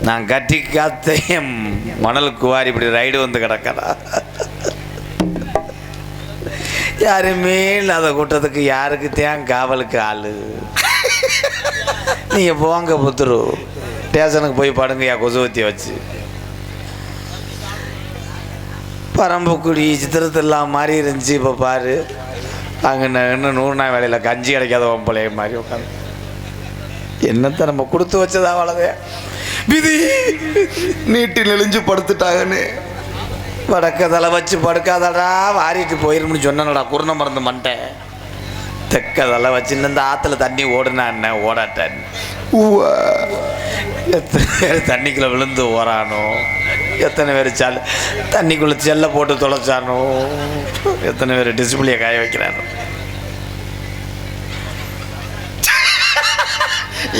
நான் கட்டி காத்தையும் மணல் குவாரி இப்படி ரைடு வந்து கிடக்கடா. யாருமே இல்லாத கூட்டத்துக்கு யாருக்கு தேன் காவலுக்கு ஆளு. நீங்கள் போங்க புத்துரு ஸ்டேஷனுக்கு போய் படுங்கய்யா கொசுவத்தி வச்சு. பரம்புக்குடி சித்திரத்தெல்லாம் மாதிரி இருந்துச்சு. இப்போ பாரு அங்கே இன்னும் 100 நாள் வேலையில் கஞ்சி கிடைக்காத ஒம்பளைய மாதிரி உட்காந்து என்னத்தை நம்ம கொடுத்து வச்சதா வளதே விதி நீட்டி நெளிஞ்சு படுத்துட்டாங்கன்னு வடக்கதலை வச்சு படுக்காதடா வாரிட்டு போயிரும்னு சொன்னடா. குருணை மறந்து மண்டேன். தெக்கதலை வச்சு இந்த ஆற்றுல தண்ணி ஓடுனா என்ன ஓடாட்டான். எத்தனை பேர் தண்ணிக்குள்ளே விழுந்து ஓரானோ, எத்தனை பேர் தண்ணிக்குள்ளே செல்ல போட்டு தொலைச்சானோ, எத்தனை பேர் டிஸ்பிளே காய வைக்கிறானோ.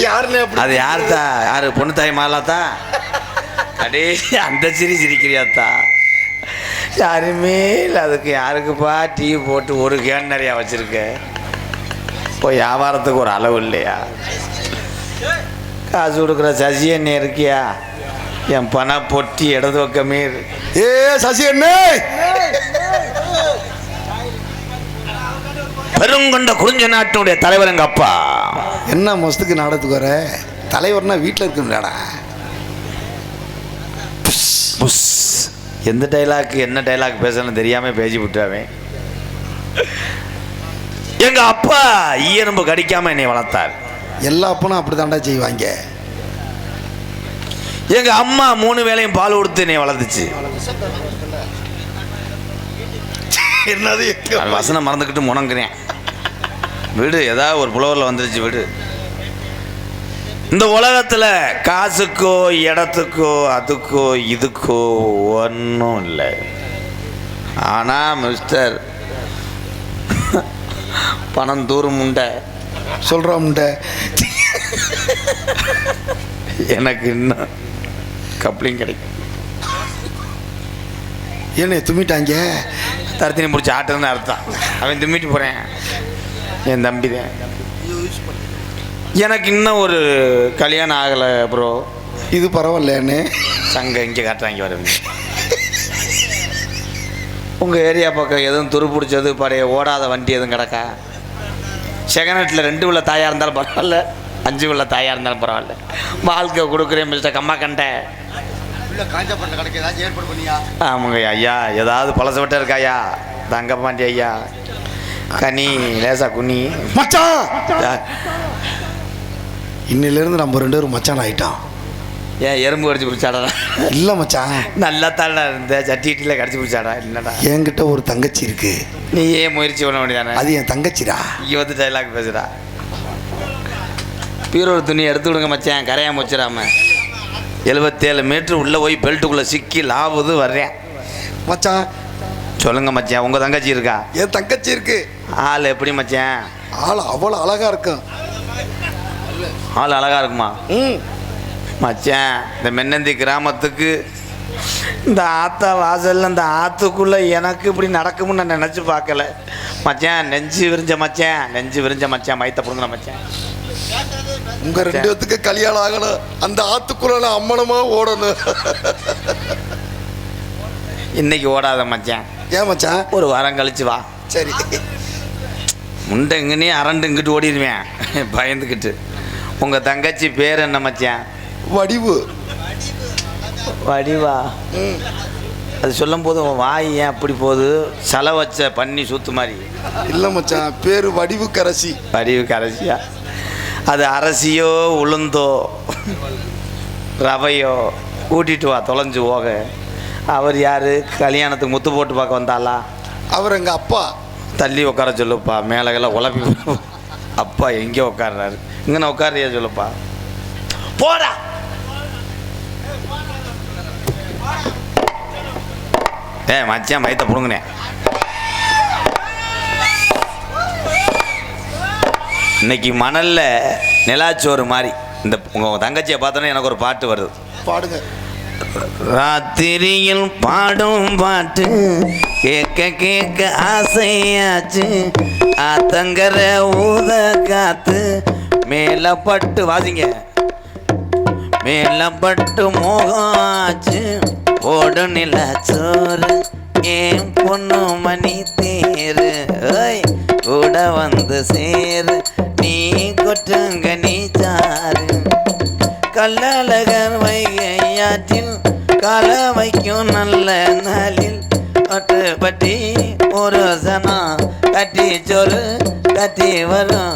யாருன்னு அது யாருத்தா? யாரு? பொண்ணு தாய் மாலாத்தா? அடே அந்த சிரிக்கிறியாத்தா? யாருமே இல்லை. அதுக்கு யாருக்குப்பா டீ போட்டு ஒரு கேன் நிறையா வச்சுருக்க? போய் வியாபாரத்துக்கு ஒரு அளவு இல்லையா? காசு கொடுக்குற சசி என்ன இருக்கியா? என் பண பொட்டி இடது பக்கமே ஏ சசி என்ன பெருங்கொண்ட குறிஞ்ச நாட்டினுடைய தலைவர் எங்க அப்பா. என்ன மஸ்துக்கு நாடத்துக்கு வர? தலைவர்னா வீட்டில் இருக்கும்டாடா. எந்த டைலாக் என்ன டைலாக் பேசணும்னு தெரியாமல் பேசி விட்டாவேன். எங்க அப்பா ஈயரும்பு கடிக்காம என்னை வளர்த்தார். எல்லா அப்பனும் அப்படி தாண்டா செய்வாங்க. எங்க அம்மா 3 வேளையும் பால் கொடுத்து என்னை வளர்த்துச்சு. என்னது வசனம் மறந்துக்கிட்டு முணங்குறேன். விடு, ஏதாவது ஒரு புலவரில் வந்துருச்சு விடு. இந்த உலகத்தில் காசுக்கோ இடத்துக்கோ அதுக்கோ இதுக்கோ ஒன்றும் இல்லை. ஆனால் மிஸ்டர் பணம் தூரம் உண்டை சொல்கிறோம்ட எனக்கு இன்னும் கப்ளிங் கிடைக்கும். ஏன்னு தும்மிட்டாங்க? தரத்தினி பிடிச்ச ஆட்டுன்னு அர்த்தம். அவன் தும்மிட்டு போகிறேன். என் தம்பி தான். எனக்கு இன்னும் ஒரு கல்யாணம் ஆகலை ப்ரோ. இது பரவாயில்லன்னு சங்க இங்கே காட்டுறாங்க வருங்க. உங்கள் ஏரியா பக்கம் எதுவும் துரு பிடிச்சது பழைய ஓடாத வண்டி எதுவும் கிடக்கா? செகண்ட் ஹேண்டில் 2 உள்ள தாயாக இருந்தாலும் பரவாயில்ல, 5 உள்ள தாயாக இருந்தாலும் பரவாயில்ல. வாழ்க்கை கொடுக்குறேன் மிஸ்டர் கம்மா கண்டை. ஆமாங்க ஐயா. ஏதாவது பழச விட்ட இருக்காயா? தங்க பாண்டி ஐயா கனி லேசா குனி மச்சான். இன்னிலிருந்து நம்ம 2 பேரும் மச்சான் ஆகிட்டோம். ஏன் எறும்பு கடிச்சு பிடிச்சாடா? இல்லை மச்சான், நல்லா தாடா இருந்த சட்டிட்டில் கடிச்சு பிடிச்சாடா. இல்லைடா, என்கிட்ட ஒரு தங்கச்சி இருக்கு. நீ ஏன் முயற்சி பண்ண முடியாதானே? அது என் தங்கச்சிடா. இங்கே வந்து டைலாக் பேசுடா. பீரோ துணி எடுத்து விடுங்க மச்சான், கரையாம வச்சிடாம. 77 மீட்ரு உள்ளே போய் பெல்ட்டுக்குள்ளே சிக்கி லாவுது வர்றேன் மச்சான். சொல்லுங்க மச்சான், உங்கள் தங்கச்சி இருக்கா? என் தங்கச்சி இருக்கு. ஆள் எப்படி மச்சான்? ஆள் அவ்வளோ அழகா இருக்கும். ஆள் அழகா இருக்குமா? மச்சான், இந்த மென்னந்தி கிராமத்துக்கு இந்த ஆத்தா வாசல்ல இந்த ஆத்துக்குள்ளே எனக்கு இப்படி நடக்கும்னு நான் நினச்சி பார்க்கல மச்சான். நெஞ்சு விரிஞ்ச மச்சான், மைத்த பிடுங்கின மச்சான். உங்க 2 பேத்துக்கு கல்யாணம் ஆகணும். அந்த ஆத்துக்குள்ள அம்மனமா ஓடணும். இன்னைக்கு ஓடாத மச்சான். ஏன் மச்சான்? ஒரு வாரம் கழிச்சு வா. சரி. முண்டை இங்கனே அரண்டு இங்கிட்டு ஓடிடுவேன் பயந்துக்கிட்டு. உங்கள் தங்கச்சி பேர் என்ன மச்சான்? வடிவு. வடிவா? அது சொல்லும் போது உன் வாய் ஏன் அப்படி போகுது? சலை வச்ச பண்ணி சூத்து மாதிரி. இல்லை மச்சான், பேர் வடிவு கரசி. வடிவு கரசியா? அது அரசியோ உளுந்தோ ரவையோ கூட்டிட்டு வா, தொலைஞ்சு போக. அவர் யார்? கல்யாணத்துக்கு முத்து போட்டு பார்க்க வந்தாளா? அவர் எங்கள் அப்பா. தள்ளி உட்கார சொல்லுப்பா, மேலகெல்லாம் உழப்பி. அப்பா எங்கே உட்கார்றாரு? இங்கே உட்காரியா சொல்லுப்பா. போடா. மச்சான் மைத்த புடுங்கினேன். இன்னைக்கு மணல்ல நிலாச்சோறு மாதிரி. இந்த உங்கள் தங்கச்சியை பார்த்தோன்னே எனக்கு ஒரு பாட்டு வருது. பாடுங்க. ராத்திரியில் பாடும் பாட்டு கேட்க கேட்க ஆசையாச்சு. ஆத்தங்கர ஊத காத்து மேல பட்டு வாசிங்க. மேலப்பட்டு மோகாச்சு ஓடு நிலச்சோறு ஏன் பொண்ணு மணி தேரு கூட வந்து சேரு நீ கொட்டுங்க நீ சாரு கல்லழகர் வைகையாற்றில் கால வைக்கும் நல்ல நாளில் பட்டி ஒரு சனம் கட்டி சொரு கட்டி வரும்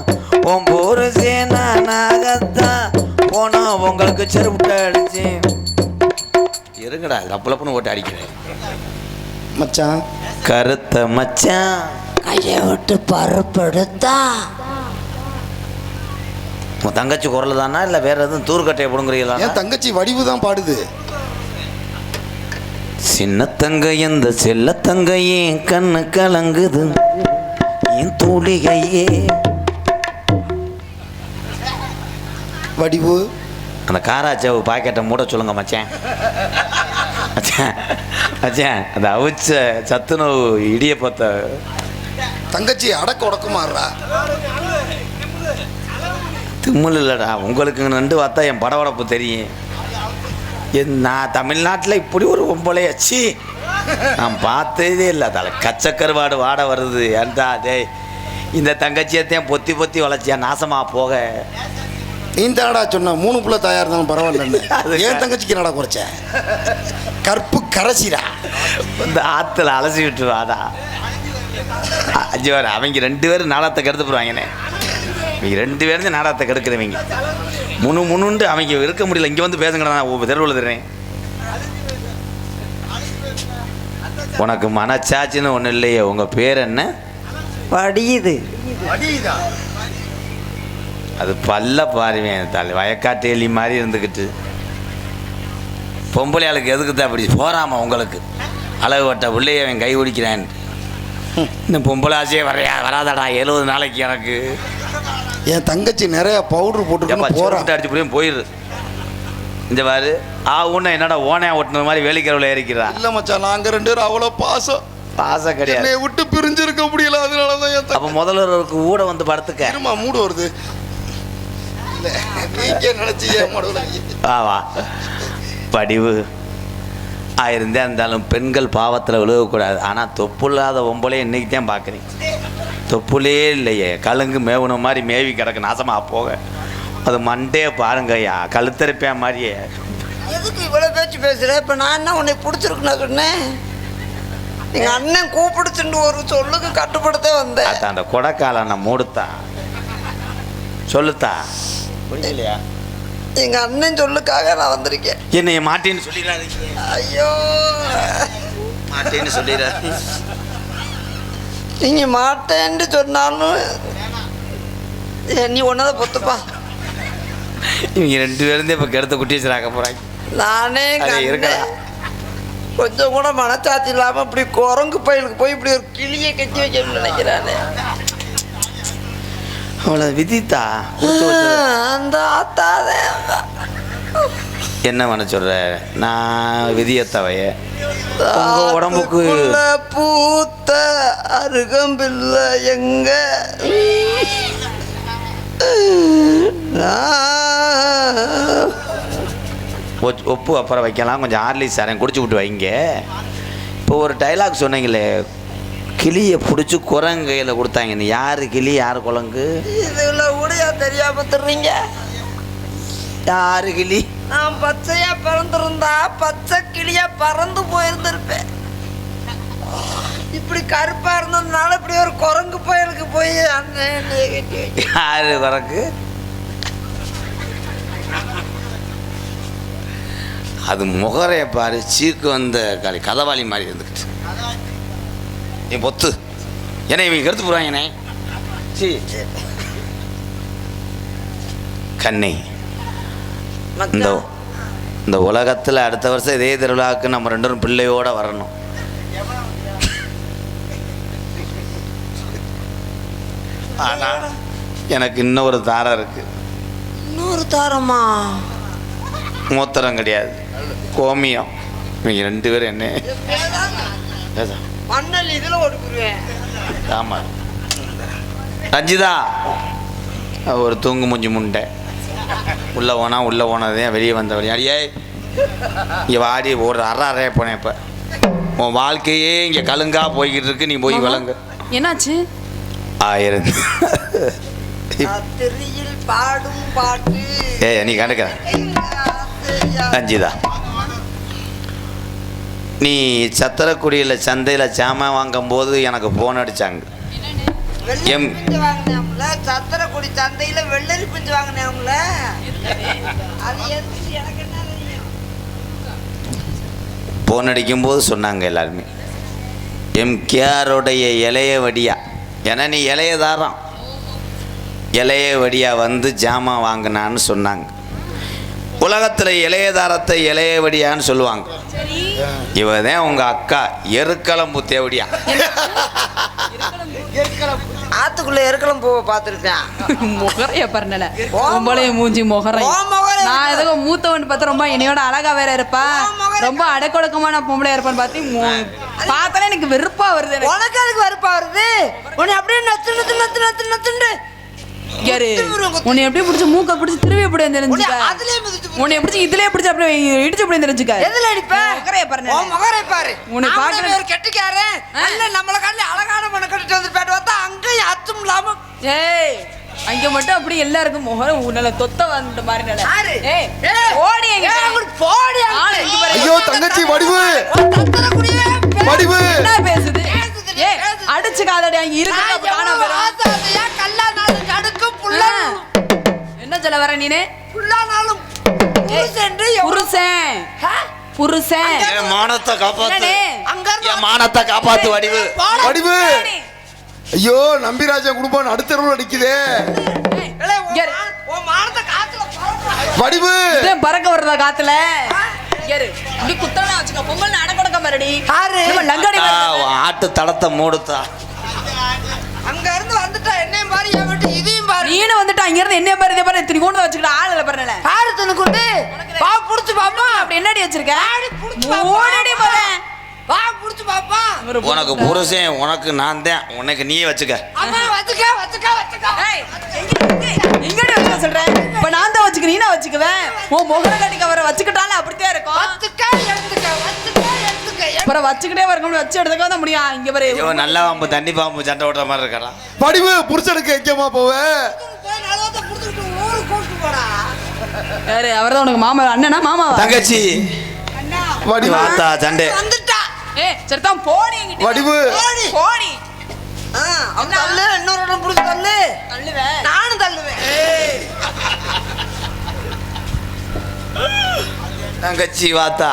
ஒம்பூரு சேனா நாகத்தான் போனோம் உங்களுக்கு செருப்புட்ட அடிச்சு இருங்கடா லப்புலப்புன்னு ஓட்டு அடிக்கிறேன் மச்சான் கருத்த மச்சான் கையை விட்டு பருப்படுத்தா உன் தங்கச்சி குரல் தானா இல்லை வேற எதுவும் தூர்கட்டையை பிடுங்குறீங்களா? என் தங்கச்சி வடிவு தான் பாடுது. சின்ன தங்க எந்த செல்ல தங்கையே கண்ணு கலங்குது என் தூளிகையே வடிவு அந்த காராச்சாவு பாக்கெட்டை மூட சொல்லுங்க மச்சான். மச்சான் மச்சான் அந்த அவிச்ச சத்துணவு இடியப்பத்தை தங்கச்சி அடக்க உடக்குமாறா திம்மல் இல்லைடா உங்களுக்கு நண்டு பார்த்தா என் படவடப்பு தெரியும். நான் தமிழ்நாட்டில் இப்படி ஒரு ஒம்பளையாச்சு நான் பார்த்ததே இல்லை. தலை கச்சக்கருவாடு வாட வருது ஏன்டா டேய் இந்த தங்கச்சியத்தையும் பொத்தி பொத்தி வளர்ச்சியா நாசமாக போக நீ தாடா சொன்ன 3 புள்ள தயார் இருந்தாலும் பரவாயில்ல. ஏன் தங்கச்சிக்கு என்னடா குறைச்ச கற்பு கரைசிடா இந்த ஆற்றுல அலசி விட்டுருவாடா. அஞ்சு பேர் அவங்க 2 பேரும் நாடகத்தை கெடுத்து போடுவாங்கண்ணே. இவங்க 2 பேரும் நாடகத்தை கெடுக்கிறவங்க முணுண்டு அவங்க இருக்க முடியல. இங்கே வந்து பேசுங்கடா நான் தெருவில் தர்றேன். உனக்கு மனச்சாச்சின்னு ஒன்றும் இல்லையே. உங்கள் பேர் என்ன? வடியுது. அது பல்ல பாருவேன் தலை வயக்காட்டு எலி மாதிரி இருந்துக்கிட்டு பொம்பளை ஆளுக்கு எதுக்கு தான் அப்படி போறாமா உங்களுக்கு அளவு வட்ட உள்ளே அவன் கை பிடிக்கிறான். இன்னும் பொம்பளை ஆசையே வராதடா 70 நாளைக்கு எனக்கு. என் தங்கச்சி நிறைய பவுடர் போட்டு போறான் அடிச்சு போய் போயிடுது. இந்த பாரு ஊன்னா என்னடா ஓனையா ஓட்டுனது மாதிரி வேலிக்கரவில் ஏறிக்கிறான். இல்ல மச்சான் நாங்க 2 பேரும் அவ்வளோ பாசம் கிடையாது. என்னை விட்டு பிரிஞ்சிருக்க முடியல. அதனாலதான் அப்ப முதல்வருக்கு ஊட வந்து படுத்துக்க மூடு வருது. வா படிவு ஆயிருந்தே இருந்தாலும் பெண்கள் பாவத்தில் விழுகக்கூடாது. ஆனால் தொப்புள்ளாத ஒம்பளே இன்னைக்கு தான் பார்க்குறேன். தொப்புலே இல்லையே கழுங்கு மேவன மாதிரி மேவி கிடக்கு நாசமாக போக. அது மண்டையை பாருங்கய்யா கழுத்தரிப்பேன் மாதிரியே. எதுக்கு இவ்வளோ பேச்சு பேசுகிறேன்? இப்போ நான் என்ன உன்னை பிடிச்சிருக்குன்னு சொன்னேன். எங்கள் அண்ணன் கூப்பிடுச்சுட்டு ஒரு சொல்லுக்கு கட்டுப்படுத்த வந்தேன். அதான் அந்த கொடைக்கால நான் மூடுத்தா சொல்லுத்தா புரியலையா? எங்கள் அண்ணன் சொல்லுக்காக நான் வந்திருக்கேன். என்னைய மாட்டேன்னு சொல்லிடாதீங்க. ஐயோ மாட்டேன்னு சொல்லிடாதீங்க. நீங்கள் மாட்டேன்னு சொன்னாலும் நீ ஒன்றதை பொத்துப்பா. இவங்க 2 பேரும் இப்போ கெடுத்த குட்டி வச்சுராக்க போகிறாங்க. நானே இருக்கலாம் கொஞ்சம் கூட மனச்சாட்சி இல்லாமல் இப்படி குரங்கு பயிலுக்கு போய் இப்படி ஒரு கிளியை கட்டி வைக்கணும்னு நினைக்கிறானே. அவ்வளோ விதித்தா அந்த ஆத்தாதே என்ன பண்ண சொல்ற? நான் விதியத்தவைய உங்க உடம்புக்கு பூத்த அருகம்பில்லை எங்க ஒப்பு அப்புறம் வைக்கலாம். கொஞ்சம் ஆர்லிஸ் சாரன் குடிச்சு விட்டு வைங்க. இப்போ ஒரு டைலாக் சொன்னீங்களே கிளியை பிடிச்சி குரங்கையில் கொடுத்தாங்க. நீ யார் கிளி யார் குரங்கு? இதுல உடையா தெரியாம தர்றீங்க. யாரு கிளி? நான் பச்சையா பறந்துருந்தா பச்சை கிளியா பறந்து போயிருந்திருப்பேன். இப்படி கருப்பா இருந்ததுனால இப்படி ஒரு குரங்கு பயலுக்கு போய் அண்ணன் யாரு குரங்கு? அது முகரைய பாரு சீக்கு வந்த கதவாளி மாதிரி இருந்துக்கிட்டு நீ பொத்து ஏன்னா இவங்க எடுத்து போடுவாங்கண்ணே. கண்ணே இந்த உலகத்தில் அடுத்த வருஷம் இதே திருவிழாவுக்கு நம்ம 2 பேரும் பிள்ளையோட வரணும். ஆனா எனக்கு இன்னொரு தாரம் இருக்கு. இன்னொரு தாரமா? மூத்திரம் கிடையாது கோமியம். இவங்க 2 பேரும் என்ன மண்ணல் இதுல ஓடுக்குருவேன். ஆமா ரஞ்சிதா ஒரு தூங்கு மூஞ்சி முண்டை உள்ளே போனதே வெளியே வந்தவழி அடியே இங்கே வாடி ஒரு அறைய போனேன் இப்போ உன் வாழ்க்கையே இங்கே கலுங்கா போய்கிட்டு இருக்கு, நீ போய் விளங்கு. என்னாச்சு? 1000 ராத்திரியில் பாடும் பாட்டு. நீ கண்டுக்க அஞ்சுதா. நீ சத்திரக்குடியில் சந்தையில் சாமான் வாங்கும் போது எனக்கு ஃபோன் அடித்தாங்க. வெள்ளரி பிஞ்சு வாங்கினாம்ல சத்திரக்குடி சந்தையில, வெள்ளரி பிஞ்சு வாங்கினாம்ல. அது எதுக்கு எனக்கு என்ன தெரியும்? ஃபோன் அடிக்கும்போது சொன்னாங்க எல்லாருமே எம்கேஆருடைய இளைய வடியா, ஏன்னா நீ இளைய தாரம், இளைய வடியா வந்து ஜாமான் வாங்கினான்னு சொன்னாங்க. உலகத்தில் இளையதாரத்தை இளைய வடியான்னு சொல்லுவாங்க. இவதான் உங்க அக்கா எருக்களம்பு தேவடியா. ஆத்துக்குள்ள எருக்களம் பூவை பார்த்துருக்கேன். முகரைய பரண்டல உங்களைய மூஞ்சி முகரை. நான் ஏதோ மூத்தவன் பார்த்து ரொம்ப என்னையோட அழகா வேற இருப்பா, ரொம்ப அடக்கொடுக்கமான பொம்பளை இருப்பான்னு பார்த்து பார்த்தாலே எனக்கு வெறுப்பா வருது. உனக்கு அதுக்கு வெறுப்பா வருது? உன்னை அப்படியே நத்து நத்து நத்து நத்து நத்துண்டு உன்னை எப்படி பிடிச்ச மூக்க பிடிச்சி திருவி எப்படி தெரிஞ்சுக்க, உன்னை பிடிச்சி இதுலயே பிடிச்சி அப்படியே இடிச்சு எப்படி தெரிஞ்சுக்க. எதுல அடிப்ப? முகரைய பாரு, முகரை பாரு. உன்னை பார்க்கற ஒரு கெட்டிக்காரு நல்ல நம்மள கால அழகான மன கட்டிட்டு வந்து பேட்டு பார்த்தா அங்கேயும் அத்தும் இல்லாம. ஏய் அங்க மட்டும் அப்படி எல்லாருக்கும் முகர உன்னல தொத்த வந்த மாதிரி நட. ஏய் ஓடி எங்க போடி. ஐயோ தங்கச்சி வடிவு வடிவு என்ன பேசுது? ஏய் அடிச்சு காதடி அங்க இருக்கு காணா பேரு. ஆசாதையா கல்லானாலும் கடுக்கும் புள்ள. என்ன சொல்ல வர நீனே? புள்ளனாலும் புருஷன் புருஷன் என் மானத்தை காப்பாத்து, அங்க என் மானத்தை காப்பாத்து வடிவு. வடிவு ஐயோ நம்பிராஜன் குடும்பம் நடுத்தருவில் அடிக்குதே. வடிவு பறக்க வருதா காத்துல? இப்படி குத்தனா வச்சுக்க, பொங்கல் அடை கொடுக்க மறுடி லங்கடி ஆட்டு தடத்தை மூடுத்தா. அங்க இருந்து வந்துட்டா என்னையும் பாரு, என் வீட்டு இதையும் பாரு. நீனு வந்துட்டா இங்க இருந்து என்ன பாரு, இதே பாரு இத்தனை கொண்டு வச்சுக்கிட்ட ஆள் இல்ல பாருல. பாரு துணுக்குண்டு வா புடிச்சு பாப்பா. அப்படி என்னடி வச்சிருக்க? ஓடடி போற. வா புடிச்சு பாப்பா. உனக்கு புருஷன், உனக்கு நான் தான், உனக்கு நீ வச்சுக்க. அம்மா வச்சுக்க வச்சுக்க வச்சுக்க. ஏய் எங்கடி வச்சுக்க சொல்றேன்? இப்ப நான் தான் வச்சுக்க, நீ நான் வச்சுக்குவேன். உன் முகர கட்டிக்க வர வச்சுக்கிட்டாலும் அப்படித்தான் இருக்கும். வச்சுக்க எடுத்துக்க வச்சுக்க எடுத்துக்க. அப்புறம் வச்சுக்கிட்டே வரணும், வச்சு எடுத்துக்க தான் முடியும். இங்க பாரு ஐயோ நல்ல பாம்பு தண்ணி பாம்பு சண்டை ஓடுற மாதிரி இருக்கான். வடிவு புருஷனுக்கு எங்கேமா போவே? போய் நலவத்தை புடிச்சிட்டு ஊருக்கு கூட்டிட்டு போடா. யாரு அவர்தான் உனக்கு மாமா அண்ணனா மாமாவா? தங்கச்சி அண்ணா வடிவு வாத்தா சண்டை வந்துட்டா. ஏய் சரிதான் போடி என்கிட்ட. வடிவு போடி. அவன் தள்ளு, இன்னொரு இடம் புடிச்சு தள்ளு. தள்ளுவேன், நானும் தள்ளுவேன். தங்கச்சி வாத்தா.